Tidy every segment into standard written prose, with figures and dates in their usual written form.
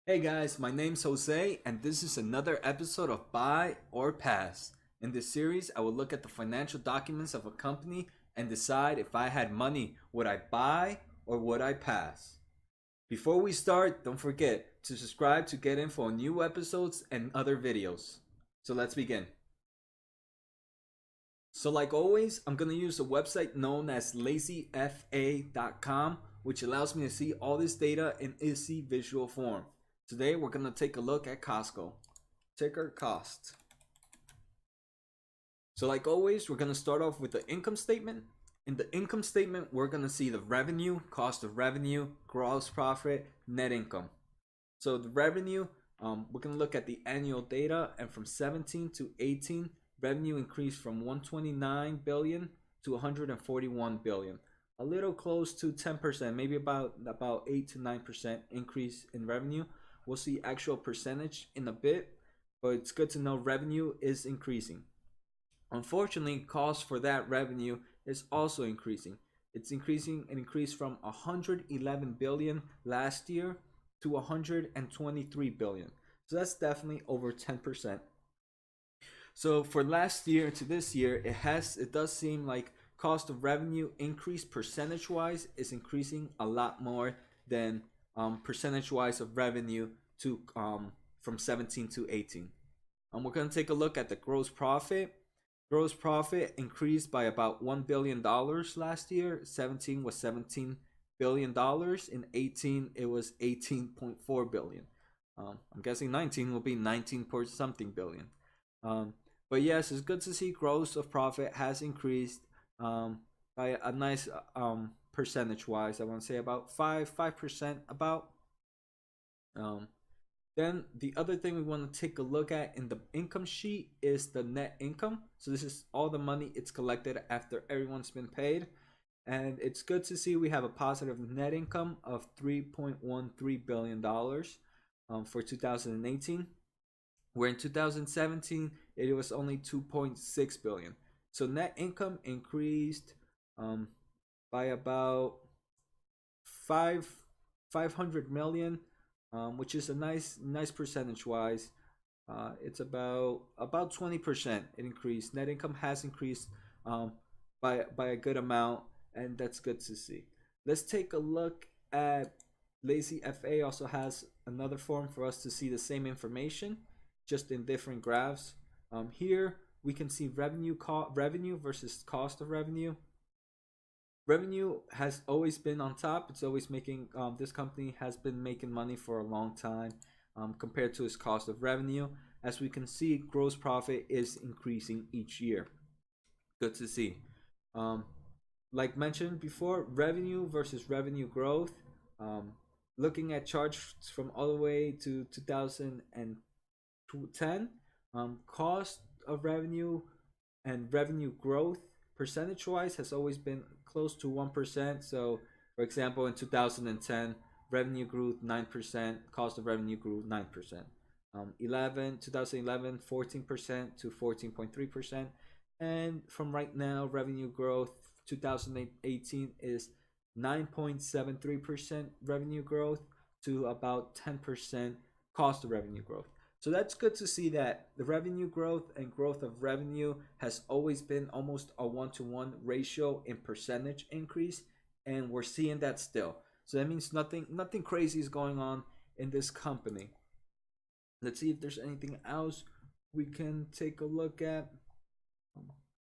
Hey guys, my name's Jose, and this is another episode of Buy or Pass. In this series, I will look at the financial documents of a company and decide if I had money, would I buy or would I pass? Before we start, don't forget to subscribe to get info on new episodes and other videos. So let's begin. So, like always, I'm going to use a website known as lazyfa.com, which allows me to see all this data in easy visual form. Today, we're going to take a look at Costco. Ticker cost. So, like always, we're going to start off with the income statement. In the income statement, we're going to see the revenue, cost of revenue, gross profit, net income. So, the revenue, we're going to look at the annual data, and from 17 to 18, revenue increased from 129 billion to 141 billion. A little close to 10%, maybe about 8 to 9% increase in revenue. We'll see actual percentage in a bit, but it's good to know revenue is increasing. Unfortunately, cost for that revenue is also increasing. It's increasing. It increased from 111 billion last year to 123 billion. So that's definitely over 10%. So for last year to this year, it does seem like cost of revenue increase percentage wise is increasing a lot more than percentage wise of revenue to from 17 to 18. We're going to take a look at the gross profit. Gross profit increased by about $1 billion last year. 17 was $17 billion. In 18, it was 18.4 billion. I'm guessing 19 will be 19 point something billion. But yes, it's good to see gross of profit has increased by a nice percentage wise. I want to say about 5% about. Then the other thing we want to take a look at in the income sheet is the net income. So this is all the money it's collected after everyone's been paid. And it's good to see we have a positive net income of $3.13 billion for 2018. Where in 2017 it was only 2.6 billion. So net income increased by about 500 million, which is a nice percentage wise. It's about 20% it increased. Net income has increased by a good amount, and that's good to see. Let's take a look at Lazy FA. Also has another form for us to see the same information, just in different graphs. Here we can see revenue versus cost of revenue. Revenue has always been on top. It's always making this company has been making money for a long time compared to its cost of revenue. As we can see, gross profit is increasing each year. Good to see. Like mentioned before, revenue versus revenue growth. Looking at charts from all the way to 2010, cost of revenue and revenue growth percentage wise has always been close to 1%. So for example, in 2010, revenue grew 9%, cost of revenue grew 9%. 2011 14% to 14.3%, and from right now revenue growth 2018 is 9.73% revenue growth to about 10% cost of revenue growth. So that's good to see that the revenue growth and growth of revenue has always been almost a 1-to-1 ratio in percentage increase, and we're seeing that still. So that means nothing crazy is going on in this company. Let's see if there's anything else we can take a look at.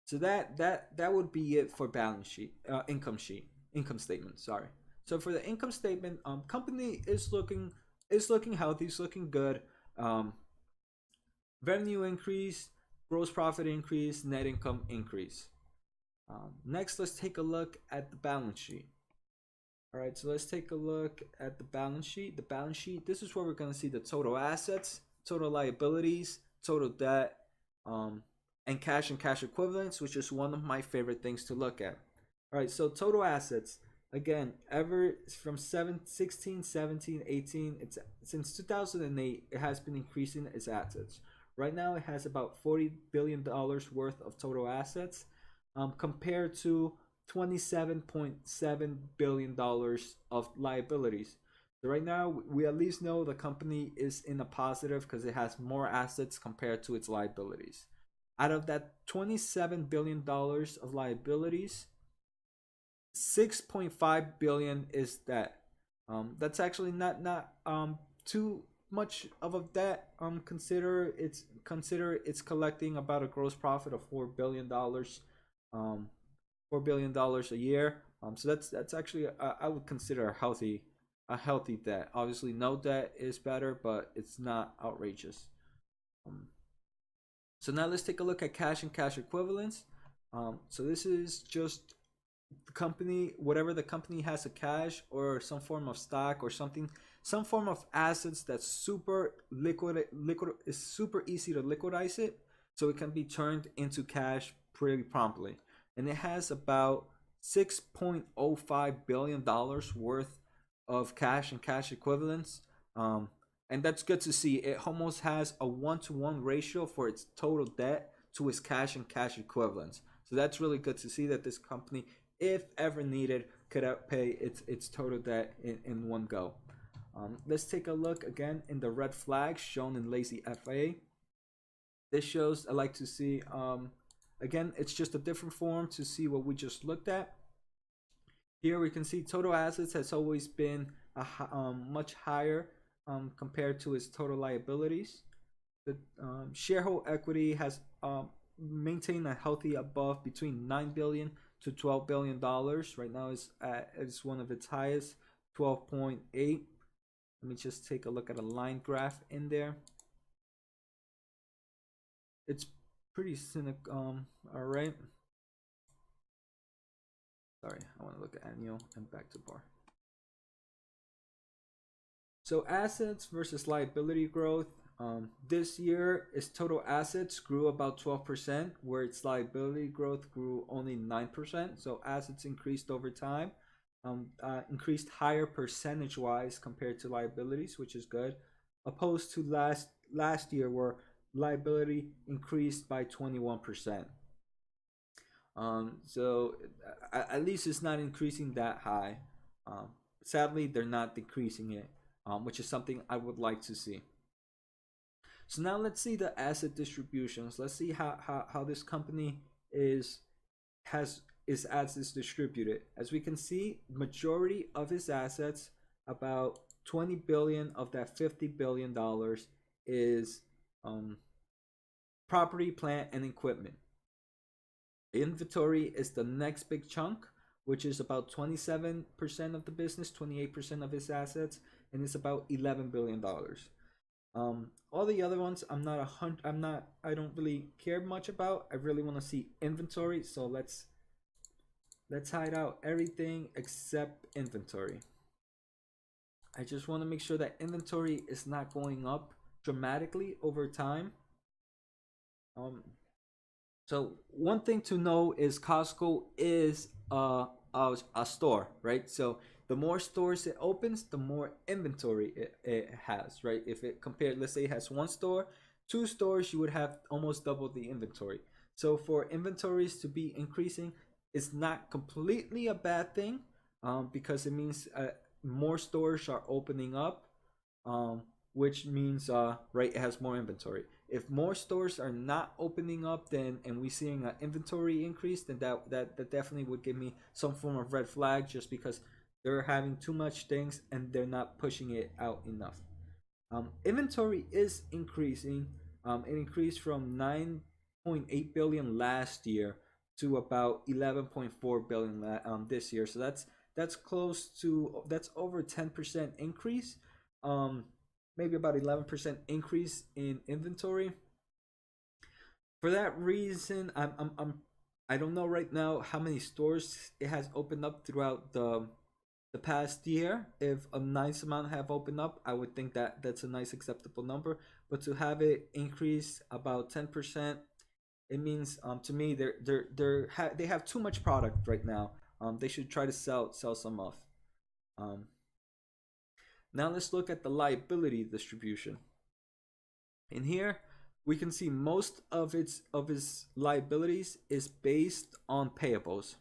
So that would be it for balance sheet, income statement. Sorry. So for the income statement, company is looking healthy, it's looking good. Revenue increase, gross profit increase, net income increase. Next, let's take a look at the balance sheet. All right, so let's take a look at the balance sheet. The balance sheet, this is where we're going to see the total assets, total liabilities, total debt, and cash equivalents, which is one of my favorite things to look at. All right, so total assets, again, ever from 16, 17, 18, since 2008, it has been increasing its assets. Right now, it has about $40 billion worth of total assets, compared to $27.7 billion of liabilities. So right now, we at least know the company is in a positive because it has more assets compared to its liabilities. Out of that $27 billion of liabilities, 6.5 billion is debt. That's actually not too much of a debt. Consider it's collecting about a gross profit of $4 billion, $4 billion a year. So that's actually I would consider a healthy debt. Obviously, no debt is better, but it's not outrageous. Um, so now let's take a look at cash and cash equivalents. So this is just the company, whatever the company has a cash or some form of stock or something, some form of assets that's super liquid is super easy to liquidize it, so it can be turned into cash pretty promptly. And it has about $6.05 billion worth of cash and cash equivalents. And that's good to see. It almost has a 1-to-1 ratio for its total debt to its cash and cash equivalents. So that's really good to see that this company, if ever needed, could pay its total debt in one go. Let's take a look again in the red flags shown in lazy FA. This shows, I like to see, again, it's just a different form to see what we just looked at. Here we can see total assets has always been much higher compared to its total liabilities. The shareholder equity has maintained a healthy above between $9 billion to $12 billion. Right now it's one of its highest, 12.8. Let me just take a look at a line graph in there. It's pretty cynical. All right. Sorry, I want to look at annual and back to bar. So assets versus liability growth. This year, its total assets grew about 12%, where its liability growth grew only 9%. So assets increased over time, increased higher percentage-wise compared to liabilities, which is good, opposed to last year where liability increased by 21%. So at least it's not increasing that high. Sadly, they're not decreasing it, which is something I would like to see. So now let's see the asset distributions. Let's see how this company is assets distributed. As we can see, majority of its assets, about 20 billion of that $50 billion, is property, plant, and equipment. Inventory is the next big chunk, which is about 27% of the business, 28% of its assets, and it's about $11 billion. All the other ones, I don't really care much about. I really want to see inventory, so let's hide out everything except inventory. I just want to make sure that inventory is not going up dramatically over time. So one thing to know is Costco is a store, right? So the more stores it opens, the more inventory it has, right? If it compared, let's say it has one store, 2 stores, you would have almost double the inventory. So for inventories to be increasing, it's not completely a bad thing, because it means more stores are opening up, which means right, it has more inventory. If more stores are not opening up, then and we're seeing an inventory increase, then that definitely would give me some form of red flag, just because they're having too much things and they're not pushing it out enough. Inventory is increasing. It increased from 9.8 billion last year to about 11.4 billion this year. So that's over 10% increase. Maybe about 11% increase in inventory. For that reason, I don't know right now how many stores it has opened up throughout the past year. If a nice amount have opened up, I would think that that's a nice acceptable number. But to have it increase about 10%, it means to me they have too much product right now. They should try to sell some off. Now let's look at the liability distribution. In here, we can see most of its liabilities is based on payables.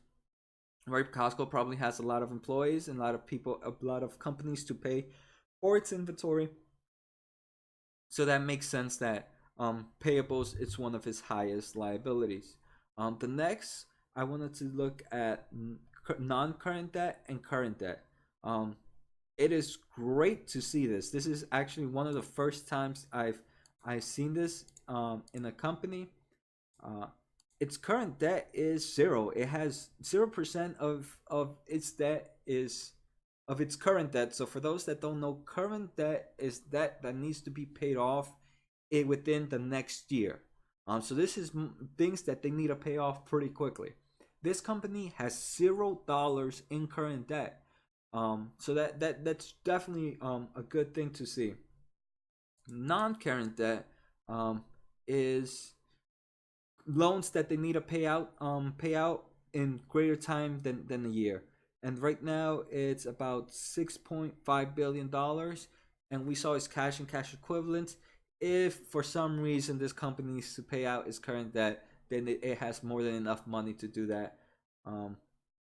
Right, Costco probably has a lot of employees and a lot of people, a lot of companies to pay or its inventory. So that makes sense that payables is one of his highest liabilities. The next, I wanted to look at non-current debt and current debt. Um, it is great to see this. This is actually one of the first times I've seen this in a company. Uh, its current debt is zero. It has 0% of its debt is of its current debt. So for those that don't know, current debt is debt that needs to be paid off within the next year. So this is things that they need to pay off pretty quickly. This company has $0 in current debt. So that's definitely a good thing to see. Non-current debt is loans that they need to pay out in greater time than a year. And right now it's about $6.5 billion, and we saw its cash and cash equivalents. If for some reason this company needs to pay out its current debt, then it has more than enough money to do that,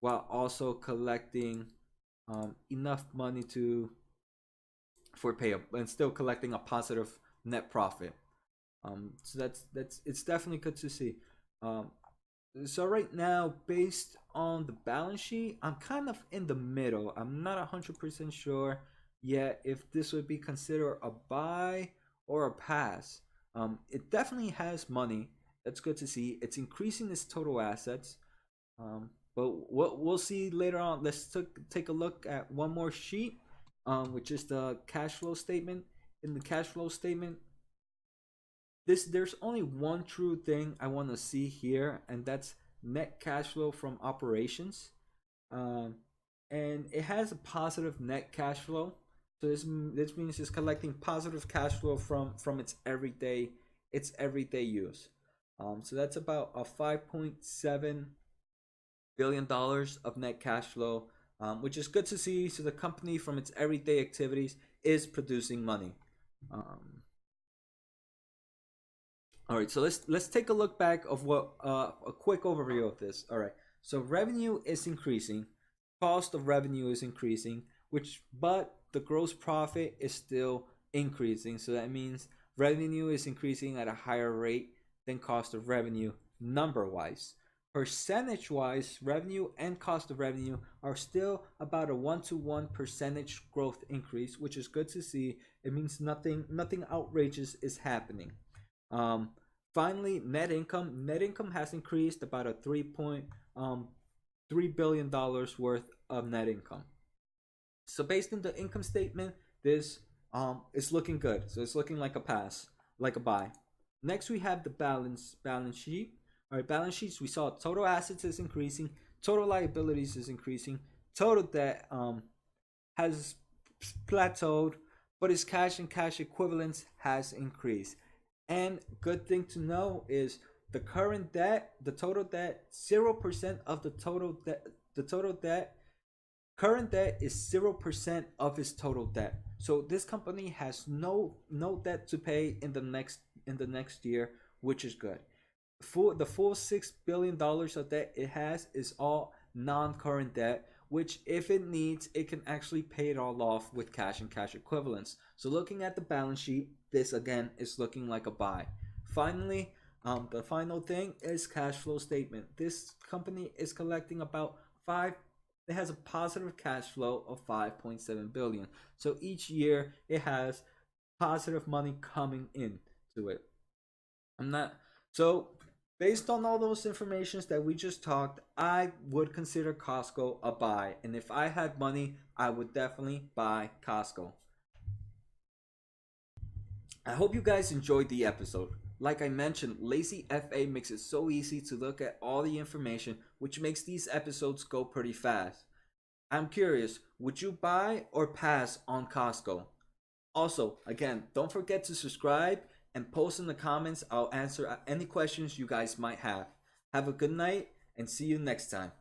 while also collecting enough money to for payable and still collecting a positive net profit. So that's it's definitely good to see. Um, so right now, based on the balance sheet, I'm kind of in the middle. I'm not 100% sure yet if this would be considered a buy or a pass. It definitely has money. That's good to see. It's increasing its total assets. But what we'll see later on. Let's take a look at one more sheet, which is the cash flow statement. In the cash flow statement, there's only one true thing I want to see here, and that's net cash flow from operations. Um, and it has a positive net cash flow. So this means it's collecting positive cash flow from its everyday use. So that's about a $5.7 billion of net cash flow, which is good to see. So the company from its everyday activities is producing money. Um, all right, so let's take a look back of what a quick overview of this. All right, so revenue is increasing, cost of revenue is increasing, but the gross profit is still increasing. So that means revenue is increasing at a higher rate than cost of revenue number wise. Percentage wise, revenue and cost of revenue are still about a 1-to-1 percentage growth increase, which is good to see. It means nothing outrageous is happening. Finally, net income. Net income has increased about a $3.3 billion worth of net income. So based on the income statement, this is looking good. So it's looking like a pass, like a buy. Next, we have the balance sheet. All right, balance sheets. We saw total assets is increasing, total liabilities is increasing, total debt has plateaued, but its cash and cash equivalents has increased. And good thing to know is the current debt, the total debt, 0% of the total debt. The total debt, current debt is 0% of its total debt. So this company has no debt to pay in the next year, which is good. The full $6 billion of debt it has is all non-current debt, which if it needs, it can actually pay it all off with cash and cash equivalents. So looking at the balance sheet, this again is looking like a buy. Finally, the final thing is cash flow statement. This company is collecting about it has a positive cash flow of 5.7 billion. So each year it has positive money coming in to it. So based on all those informations that we just talked, I would consider Costco a buy. And if I had money, I would definitely buy Costco. I hope you guys enjoyed the episode. Like I mentioned, Lazy FA makes it so easy to look at all the information, which makes these episodes go pretty fast. I'm curious, would you buy or pass on Costco? Also, again, don't forget to subscribe and post in the comments. I'll answer any questions you guys might have. Have a good night and see you next time.